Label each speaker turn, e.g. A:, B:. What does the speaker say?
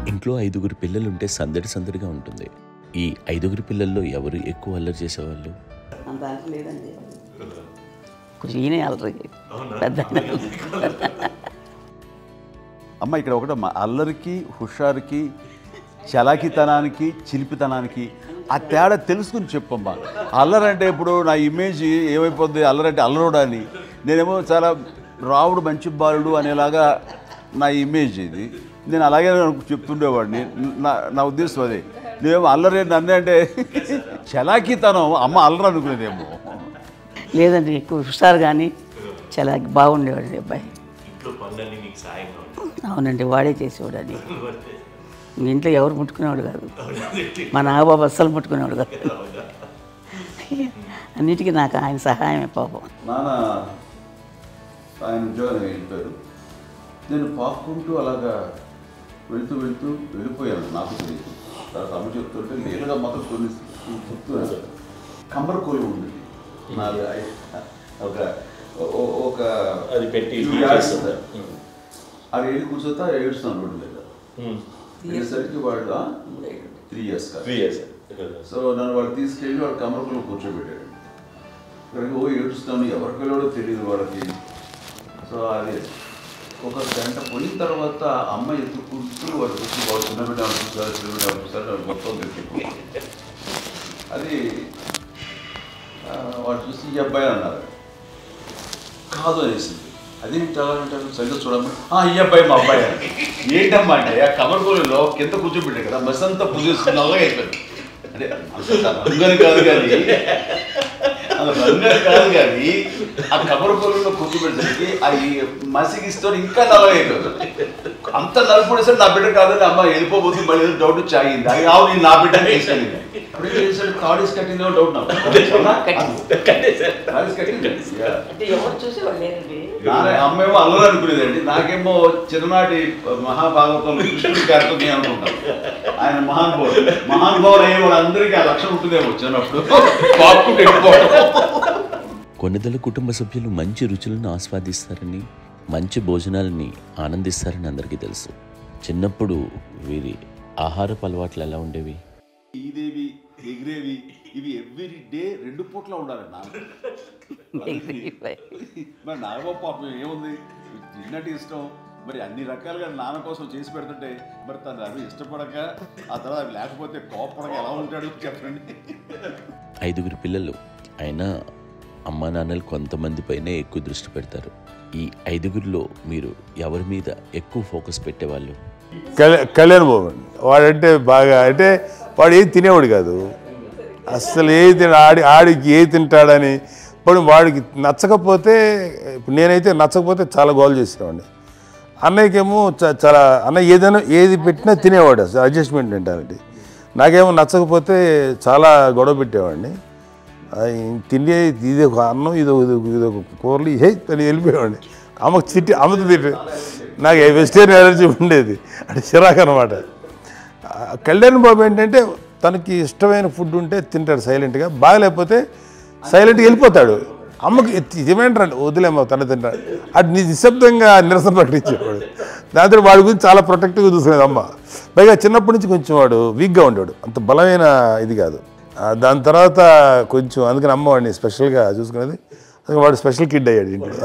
A: ఇంట్లో 5గురు పిల్లలుంటే సందడి సందడిగా ఉంటుంది. ఈ 5గురు పిల్లల్లో ఎవరు ఎక్కువ అల్లరి చేసేవాళ్ళు?
B: అంత లేదండి, కొంచెం ఈయనే అల్లరి పెద్ద.
C: అమ్మ ఇక్కడ ఒకటమ్మా, అల్లరికి హుషారుకి చలాకితనానికి చిలిపితనానికి ఆ తేడా తెలుసుకుని చెప్పమ్మా. అల్లరి అంటే ఇప్పుడు నా ఇమేజ్ ఏమైపోద్ది, అల్లరి అంటే అల్లరోడా అని. నేనేమో చాలా రావుడు మంచి బాలుడు అనేలాగా నా ఇమేజ్ ఇది. నేను అలాగే చెప్తుండేవాడిని. నా ఉద్దేశం అదే. నేనేమో అల్లరి నన్ను అంటే చలాకితనం అమ్మ అల్లరి అనుకునేదేమో.
B: లేదండి, ఎక్కువ హుషారు కానీ చాలా బాగుండేవాడు అబ్బాయి. అవునండి, వాడే చేసేవాడు. అది ఇంట్లో ఎవరు ముట్టుకునేవాడు కాదు. మా నాగబాబు అస్సలు ముట్టుకునేవాడు కాదు. అన్నిటికీ నాకు ఆయన సహాయమే పాపం.
C: నాన్న ఆయన ఉద్యోగం వెళ్ళిపోయారు. నేను పాక్కుంటూ అలాగా వెళ్తూ వెళ్ళిపోయాను. నాకు తెలియదు. తర్వాత అమ్మ చెప్తుంటే నేరుగా మాత్రం కొన్ని చెప్తూ కమ్మర కోలు ఉండేది. ఒక
A: అది పెట్టి
C: అది వెళ్ళి కూర్చోతా ఏడుస్తున్నాను రోడ్డు మీద. వెళ్ళేసరికి వాళ్ళు 3 years సో నన్ను వాళ్ళు తీసుకెళ్ళి వాళ్ళు కమ్మరకులు కూర్చోబెట్టాడు. ఇక్కడికి ఏడుస్తున్నాను, ఎవరికి వెళ్ళాడో తెలియదు వాళ్ళకి. సో అది ఒక గంట పోయిన తర్వాత అమ్మ ఎత్తుకుంటూ వాళ్ళు వచ్చి వాళ్ళు చిన్నబిడ్డ చూస్తారు, చిన్నబిడ్డ చూస్తారు, వాళ్ళు మొత్తం తెచ్చుకుంటారు. అది వాళ్ళు చూసి ఈ అబ్బాయి అన్నారు. కాదు అనేసింది. అదేంటి అలా అంటారు, సరిగ్గా చూడమ్మా, ఈ అబ్బాయి మా అబ్బాయి అని. ఏంటమ్మా అంటే ఆ కమర్గోలులో కింద కూర్చోబెట్టాడు కదా, బస్ అంతా పూజిస్తున్న అలాగే అయిపోయింది. అంటే రంగని కాదు కానీ ఆ కమర్గోలులో కూర్చోబెట్టడానికి ఆ మసిగిస్తూ ఇంకా నల్లగా అయిపోయింది. అంత నలుపుడేసరి నా బిడ్డ కాదని అమ్మ వెళ్ళిపోబోతుంది. మళ్ళీ డౌట్ చాయింది. అది కావు, నేను నా బిడ్డని తీసుకెళ్ళింది. అప్పుడే చేశాడు కాడీస్ కట్టిందో డౌట్ నాకు. అమ్మేమో అల్లరి అనుకునేదండి. నాకేమో చిన్ననాటి మహాభాగవతం కృష్ణుడి గారితో నేను అనుకుంటాను. ఆయన మహానుభావులు అయ్యే వాళ్ళందరికీ ఆ లక్షణం ఉంటుందేమో వచ్చినప్పుడు.
A: కొన్నిదల కుటుంబ సభ్యులు మంచి రుచులను ఆస్వాదిస్తారని, మంచి భోజనాలని ఆనందిస్తారని అందరికీ తెలుసు. చిన్నప్పుడు వీరి ఆహారపు అలవాట్లు ఎలా ఉండేవి?
C: ఈదేవి ఎగిరేవి ఇవి ఎవ్రీ డే 2 పూట్ల ఉండాలి. మరి నాగబాబు పాపం ఏముంది, తిన్నట్టు ఇష్టం. మరి అన్ని రకాలుగా నాన్న కోసం చేసి పెడుతుంటే మరి తను అవి ఇష్టపడక ఆ తర్వాత అవి లేకపోతే కోపడక ఎలా ఉంటాడు చెప్పండి.
A: 5గురు పిల్లలు అయినా అమ్మా నాన్నలు కొంతమంది పైనే ఎక్కువ దృష్టి పెడతారు. ఈ 5గురిలో మీరు ఎవరి మీద ఎక్కువ ఫోకస్ పెట్టేవాళ్ళు?
D: కళ్యాణ్ బాబు అండి. వాడంటే బాగా, అంటే వాడు ఏది తినేవాడు కాదు అసలు. ఆడికి ఏది తింటాడని ఇప్పుడు వాడికి నచ్చకపోతే, ఇప్పుడు నేనైతే నచ్చకపోతే చాలా గోల్ చేసేవాడిని. అన్నయ్యకేమో చాలా అన్నయ్య ఏది పెట్టినా తినేవాడు, అసలు అడ్జస్ట్మెంట్ మెంటాలిటీ. నాకేమో నచ్చకపోతే చాలా గొడవ పెట్టేవాడిని. తిండి ఇది ఒక అన్నం, ఇదొక కూరలు అని వెళ్ళిపోయేవాడిని. అమ్మకు అమ్మతో తిట్టి నాకు వెజిటేరియన్ ఎలర్జీ ఉండేది, అంటే చిరాకు అనమాట. కళ్యాణ్ బాబు ఏంటంటే తనకి ఇష్టమైన ఫుడ్ ఉంటే తింటాడు సైలెంట్గా, బాగలేకపోతే సైలెంట్గా వెళ్ళిపోతాడు. అమ్మకి ఇదేమేంటారంటే వదిలేమో తన తింటాడు, అది నిశ్శబ్దంగా నిరసన ప్రకటించేవాడు. దాంతో వాడి గురించి చాలా ప్రొటెక్టివ్గా చూసుకునేది అమ్మ. పైగా చిన్నప్పటి నుంచి కొంచెం వాడు వీక్గా ఉండేవాడు, అంత బలమైన ఇది కాదు. దాని తర్వాత కొంచెం అందుకని అమ్మ వాడిని స్పెషల్గా చూసుకునేది. వాడు స్పెషల్ కిడ్ అయ్యాడు ఇంట్లో.